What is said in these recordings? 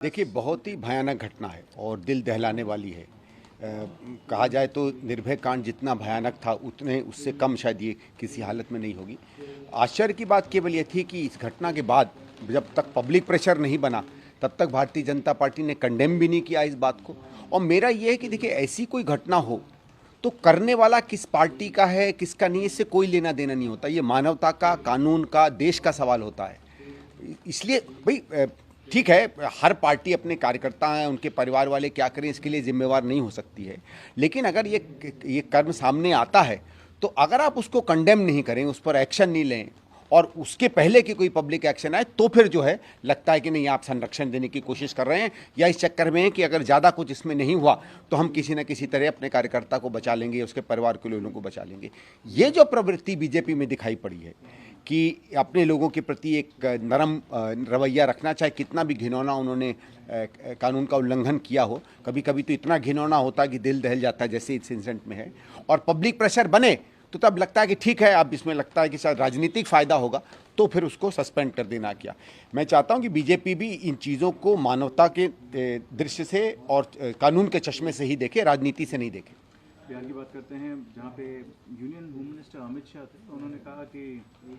देखिए, बहुत ही भयानक घटना है और दिल दहलाने वाली है। कहा जाए तो निर्भया कांड जितना भयानक था उतने उससे कम शायद ये किसी हालत में नहीं होगी। आश्चर्य की बात केवल ये थी कि इस घटना के बाद जब तक पब्लिक प्रेशर नहीं बना तब तक भारतीय जनता पार्टी ने कंडेम भी नहीं किया इस बात को। और मेरा ये है कि देखिए, ऐसी कोई घटना हो तो करने वाला किस पार्टी का है किसका नहीं, इससे कोई लेना देना नहीं होता। ये मानवता का, कानून का, देश का सवाल होता है। इसलिए भाई, ठीक है, हर पार्टी अपने कार्यकर्ता हैं, उनके परिवार वाले क्या करें इसके लिए जिम्मेवार नहीं हो सकती है। लेकिन अगर ये कर्म सामने आता है तो अगर आप उसको कंडेम नहीं करें, उस पर एक्शन नहीं लें और उसके पहले कि कोई पब्लिक एक्शन आए तो फिर जो है लगता है कि नहीं, आप संरक्षण देने की कोशिश कर रहे हैं या इस चक्कर में है कि अगर ज़्यादा कुछ इसमें नहीं हुआ तो हम किसी न किसी तरह अपने कार्यकर्ता को बचा लेंगे, उसके परिवार के लोगों को बचा लेंगे। ये जो प्रवृत्ति बीजेपी में दिखाई पड़ी है कि अपने लोगों के प्रति एक नरम रवैया रखना, चाहे कितना भी घिनौना उन्होंने कानून का उल्लंघन किया हो, कभी कभी तो इतना घिनौना होता है कि दिल दहल जाता है, जैसे इस इंसिडेंट में है। और पब्लिक प्रेशर बने तो तब लगता है कि ठीक है, अब इसमें लगता है कि शायद राजनीतिक फ़ायदा होगा तो फिर उसको सस्पेंड कर देना। क्या मैं चाहता हूं कि बीजेपी भी इन चीज़ों को मानवता के दृश्य से और कानून के चश्मे से ही देखे, राजनीति से नहीं देखे। बिहार की बात करते हैं, जहाँ पे union home minister Amit Shah थे, तो उन्होंने कहा कि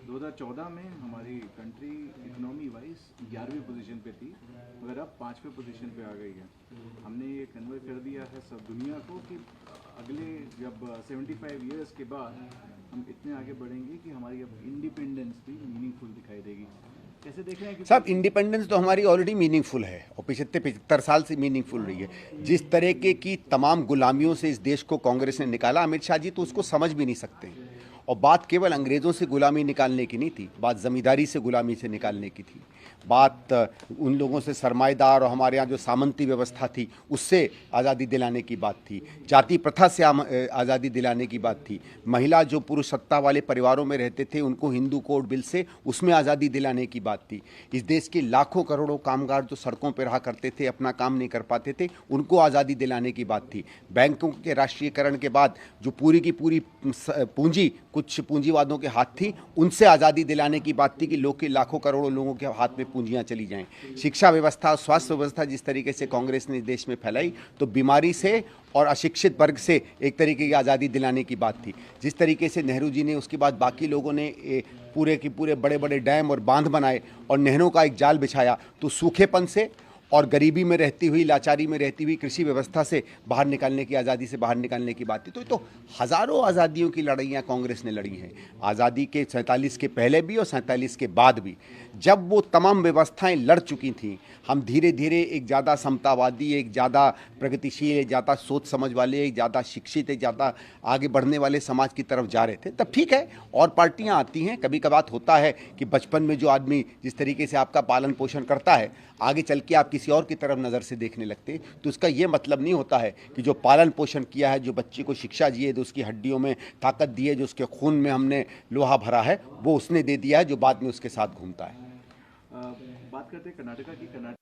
2014 में हमारी कंट्री इकोनॉमी वाइज 11वीं पोजीशन पे थी, मगर अब 5वें पोजीशन पे आ गई है। हमने ये कन्वे कर दिया है सब दुनिया को कि अगले जब 75 ईयर्स के बाद हम इतने आगे बढ़ेंगे कि हमारी अब इंडिपेंडेंस भी मीनिंगफुल दिखाई देगी। कैसे देख रहे हैं? साहब, इंडिपेंडेंस तो हमारी ऑलरेडी मीनिंगफुल है और 75 साल से मीनिंगफुल रही है। जिस तरह की तमाम गुलामियों से इस देश को कांग्रेस ने निकाला, अमित शाह जी तो उसको समझ भी नहीं सकते। और बात केवल अंग्रेज़ों से गुलामी निकालने की नहीं थी, बात ज़मींदारी से गुलामी से निकालने की थी, बात उन लोगों से सरमाएदार और हमारे यहाँ जो सामंती व्यवस्था थी उससे आज़ादी दिलाने की बात थी, जाति प्रथा से आज़ादी दिलाने की बात थी, महिला जो पुरुष सत्ता वाले परिवारों में रहते थे उनको हिंदू कोड बिल से उसमें आज़ादी दिलाने की बात थी। इस देश के लाखों करोड़ों कामगार जो सड़कों पर रहा करते थे, अपना काम नहीं कर पाते थे, उनको आज़ादी दिलाने की बात थी। बैंकों के राष्ट्रीयकरण के बाद जो पूरी की पूरी पूंजी कुछ पूंजीवादों के हाथ थी, उनसे आज़ादी दिलाने की बात थी कि लोग के लाखों करोड़ों लोगों के हाथ में पूंजियां चली जाएं। शिक्षा व्यवस्था, स्वास्थ्य व्यवस्था जिस तरीके से कांग्रेस ने देश में फैलाई, तो बीमारी से और अशिक्षित वर्ग से एक तरीके की आज़ादी दिलाने की बात थी। जिस तरीके से नेहरू जी ने, उसके बाद बाकी लोगों ने पूरे के पूरे बड़े बड़े डैम और बांध बनाए और नहरों का एक जाल बिछाया, तो सूखेपन से और गरीबी में रहती हुई, लाचारी में रहती हुई कृषि व्यवस्था से बाहर निकालने की, आज़ादी से बाहर निकालने की बात थी। तो हज़ारों आज़ादियों की लड़ाइयाँ कांग्रेस ने लड़ी हैं, आज़ादी के 47 के पहले भी और 47 के बाद भी। जब वो तमाम व्यवस्थाएं लड़ चुकी थीं, हम धीरे धीरे एक ज़्यादा समतावादी, एक ज़्यादा प्रगतिशील, एक ज़्यादा सोच समझ वाले, एक ज़्यादा शिक्षित, एक ज़्यादा आगे बढ़ने वाले समाज की तरफ जा रहे थे, तब ठीक है और पार्टियां आती हैं। कभी कभार होता है कि बचपन में जो आदमी जिस तरीके से आपका पालन पोषण करता है, आगे चल के आप किसी और की तरफ नज़र से देखने लगते, तो उसका ये मतलब नहीं होता है कि जो पालन पोषण किया है, जो बच्चे को शिक्षा दी है, जो उसकी हड्डियों में ताकत दी है, जो उसके खून में हमने लोहा भरा है, वो उसने दे दिया है जो बाद में उसके साथ घूमता है। बात करते हैं कर्नाटका की।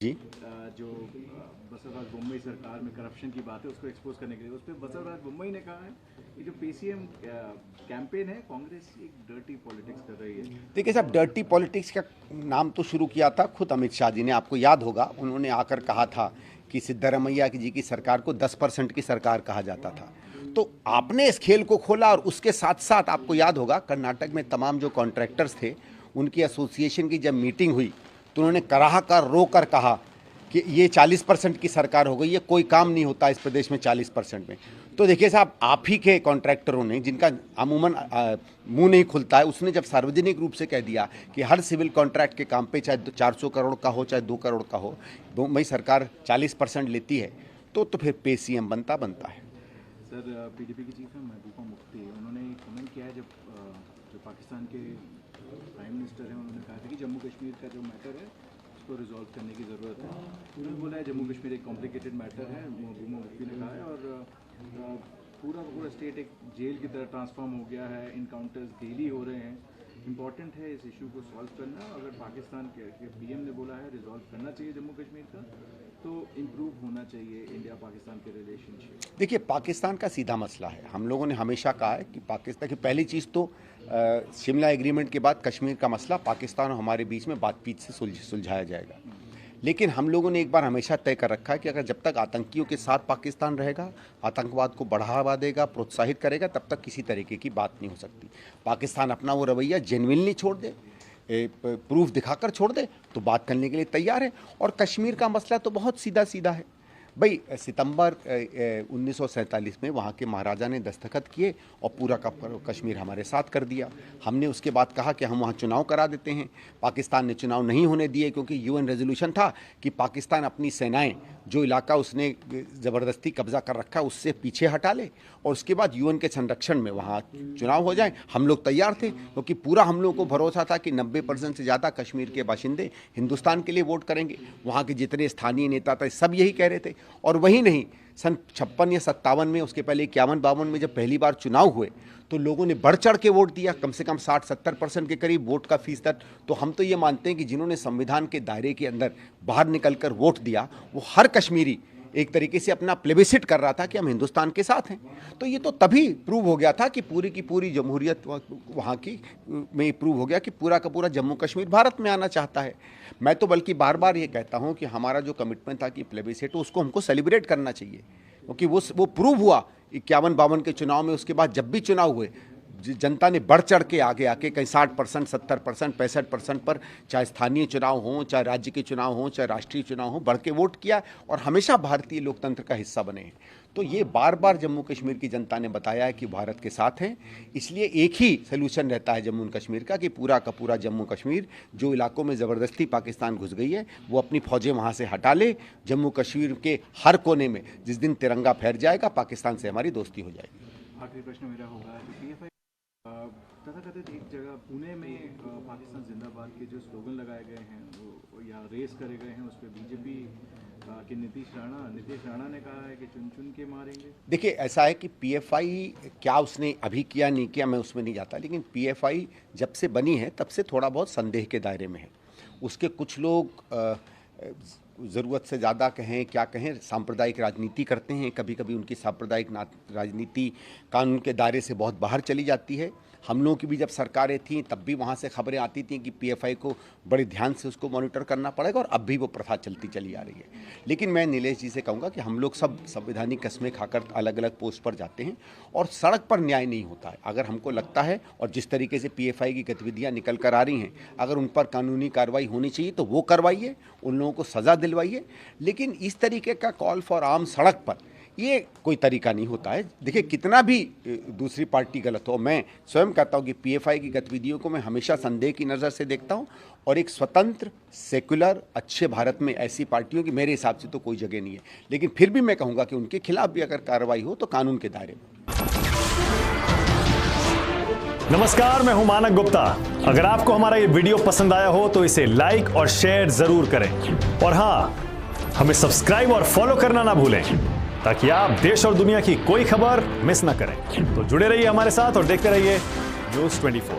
जी, जो बसवराज बोम्मई सरकार में करप्शन की बात है, उसको एक्सपोज करने के लिए उस पर बसवराज बोम्मई ने कहा है कि जो पीसीएम कैंपेन है, कांग्रेस एक डर्टी पॉलिटिक्स कर रही है। देखिए साहब, डर्टी पॉलिटिक्स का नाम तो शुरू किया था खुद अमित शाह जी ने। आपको याद होगा, उन्होंने आकर कहा था कि सिद्धारमैया जी की सरकार को 10% की सरकार कहा जाता था। तो आपने इस खेल को खोला और उसके साथ साथ आपको याद होगा, कर्नाटक में तमाम जो कॉन्ट्रैक्टर्स थे उनकी एसोसिएशन की जब मीटिंग हुई तो उन्होंने कराह कर रो कर कहा कि ये 40% की सरकार हो गई, ये कोई काम नहीं होता इस प्रदेश में 40% में। तो देखिए साहब, आप ही के कॉन्ट्रैक्टरों ने, जिनका अमूमन मुंह नहीं खुलता है, उसने जब सार्वजनिक रूप से कह दिया कि हर सिविल कॉन्ट्रैक्ट के काम पे चाहे 400 करोड़ का हो चाहे 2 करोड़ का हो, मुंबई सरकार 40% लेती है, तो फिर पीसीएम बनता है। सर, पीडीपी की चीफ है महबूबा मुफ्ती, उन्होंने कमेंट किया है जब जो पाकिस्तान के प्राइम मिनिस्टर हैं, उन्होंने कहा था कि जम्मू कश्मीर का जो मैटर है उसको रिजॉल्व करने की ज़रूरत है। उन्होंने बोला है जम्मू कश्मीर एक कॉम्प्लिकेटेड मैटर है, महबूबा मुफ्ती ने कहा है, और पूरा स्टेट एक जेल की तरह ट्रांसफॉर्म हो गया है, इनकाउंटर्स डेली हो रहे हैं। इम्पॉर्टेंट है इस इशू को सॉल्व करना। अगर पाकिस्तान के पीएम ने बोला है रिजॉल्व करना चाहिए जम्मू कश्मीर का, तो इम्प्रूव होना चाहिए इंडिया पाकिस्तान के रिलेशनशिप। देखिए, पाकिस्तान का सीधा मसला है। हम लोगों ने हमेशा कहा है कि पाकिस्तान की पहली चीज़ तो शिमला एग्रीमेंट के बाद कश्मीर का मसला पाकिस्तान और हमारे बीच में बातचीत से सुलझाया जाएगा। लेकिन हम लोगों ने एक बार हमेशा तय कर रखा है कि अगर जब तक आतंकियों के साथ पाकिस्तान रहेगा, आतंकवाद को बढ़ावा देगा, प्रोत्साहित करेगा, तब तक किसी तरीके की बात नहीं हो सकती। पाकिस्तान अपना वो रवैया जेन्युइनली छोड़ दे, प्रूफ दिखाकर छोड़ दे, तो बात करने के लिए तैयार है। और कश्मीर का मसला तो बहुत सीधा सीधा है भाई। सितंबर 1947 में वहाँ के महाराजा ने दस्तखत किए और पूरा का कश्मीर हमारे साथ कर दिया। हमने उसके बाद कहा कि हम वहाँ चुनाव करा देते हैं। पाकिस्तान ने चुनाव नहीं होने दिए क्योंकि यूएन रेजोल्यूशन था कि पाकिस्तान अपनी सेनाएं जो इलाका उसने ज़बरदस्ती कब्जा कर रखा उससे पीछे हटा ले और उसके बाद यूएन के संरक्षण में वहाँ चुनाव हो जाए। हम लोग तैयार थे क्योंकि पूरा हम लोगों को भरोसा था कि 90% से ज़्यादा कश्मीर के बाशिंदे हिंदुस्तान के लिए वोट करेंगे। वहाँ के जितने स्थानीय नेता थे सब यही कह रहे थे। और वही नहीं, सन 56 या 57 में, उसके पहले 51-52 में जब पहली बार चुनाव हुए तो लोगों ने बढ़ चढ़ के वोट दिया, कम से कम 60-70% के करीब वोट का फीस दर। तो हम तो ये मानते हैं कि जिन्होंने संविधान के दायरे के अंदर बाहर निकलकर वोट दिया वो हर कश्मीरी एक तरीके से अपना प्लेबिसिट कर रहा था कि हम हिंदुस्तान के साथ हैं। तो ये तो तभी प्रूव हो गया था कि पूरी की पूरी जमहूरियत वहाँ की में प्रूव हो गया कि पूरा का पूरा जम्मू कश्मीर भारत में आना चाहता है। मैं तो बल्कि बार बार ये कहता हूँ कि हमारा जो कमिटमेंट था कि प्लेबिसिट, उसको हमको सेलिब्रेट करना चाहिए क्योंकि वो प्रूव हुआ 51-52 के चुनाव में। उसके बाद जब भी चुनाव हुए जनता ने बढ़ चढ़ के आगे आके कहीं 60%, 70%, 65% पर, चाहे स्थानीय चुनाव हों, चाहे राज्य के चुनाव हों, चाहे राष्ट्रीय चुनाव हों, बढ़ के वोट किया और हमेशा भारतीय लोकतंत्र का हिस्सा बने हैं। तो ये बार बार जम्मू कश्मीर की जनता ने बताया है कि भारत के साथ हैं। इसलिए एक ही सोल्यूशन रहता है जम्मू कश्मीर का कि पूरा का पूरा जम्मू कश्मीर जो इलाकों में ज़बरदस्ती पाकिस्तान घुस गई है वो अपनी फ़ौजें वहाँ से हटा ले। जम्मू कश्मीर के हर कोने में जिस दिन तिरंगा फहर जाएगा पाकिस्तान से हमारी दोस्ती हो जाएगी। आखिरी प्रश्न मेरा होगा, पीएफआई तथाकथित एक जगह पुणे में पाकिस्तान जिंदाबाद के जो स्लोगन लगाए गए हैं वो या रेस करे गए हैं, उस पर बीजेपी के नीतीश राणा ने कहा है कि चुन चुन के मारेंगे। देखिए, ऐसा है कि पीएफआई क्या उसने अभी किया नहीं किया मैं उसमें नहीं जाता, लेकिन पीएफआई जब से बनी है तब से थोड़ा बहुत संदेह के दायरे में है। उसके कुछ लोग ज़रूरत से ज़्यादा कहें क्या कहें सांप्रदायिक राजनीति करते हैं। कभी कभी उनकी सांप्रदायिक राजनीति कानून के दायरे से बहुत बाहर चली जाती है। हम लोगों की भी जब सरकारें थीं तब भी वहाँ से खबरें आती थीं कि पीएफआई को बड़े ध्यान से उसको मॉनिटर करना पड़ेगा और अब भी वो प्रथा चलती चली आ रही है। लेकिन मैं नीलेश जी से कहूँगा कि हम लोग सब संवैधानिक कस्में खाकर अलग अलग पोस्ट पर जाते हैं और सड़क पर न्याय नहीं होता है। अगर हमको लगता है और जिस तरीके से पीएफआई की गतिविधियाँ निकल कर आ रही हैं, अगर उन पर कानूनी कार्रवाई होनी चाहिए तो वो करवाइए, उन लोगों को सज़ा दिलवाइए। लेकिन इस तरीके का कॉल फॉर आर्म सड़क पर ये कोई तरीका नहीं होता है। देखिए, कितना भी दूसरी पार्टी गलत हो, मैं स्वयं कहता हूँ कि पीएफआई की गतिविधियों को मैं हमेशा संदेह की नज़र से देखता हूँ और एक स्वतंत्र सेकुलर अच्छे भारत में ऐसी पार्टियों की मेरे हिसाब से तो कोई जगह नहीं है। लेकिन फिर भी मैं कहूँगा कि उनके खिलाफ भी अगर कार्रवाई हो तो कानून के दायरे में। नमस्कार, मैं हूं मानक गुप्ता। अगर आपको हमारा ये वीडियो पसंद आया हो तो इसे लाइक और शेयर जरूर करें और हाँ, हमें सब्सक्राइब और फॉलो करना ना भूलें ताकि आप देश और दुनिया की कोई खबर मिस ना करें। तो जुड़े रहिए हमारे साथ और देखते रहिए न्यूज़ 24।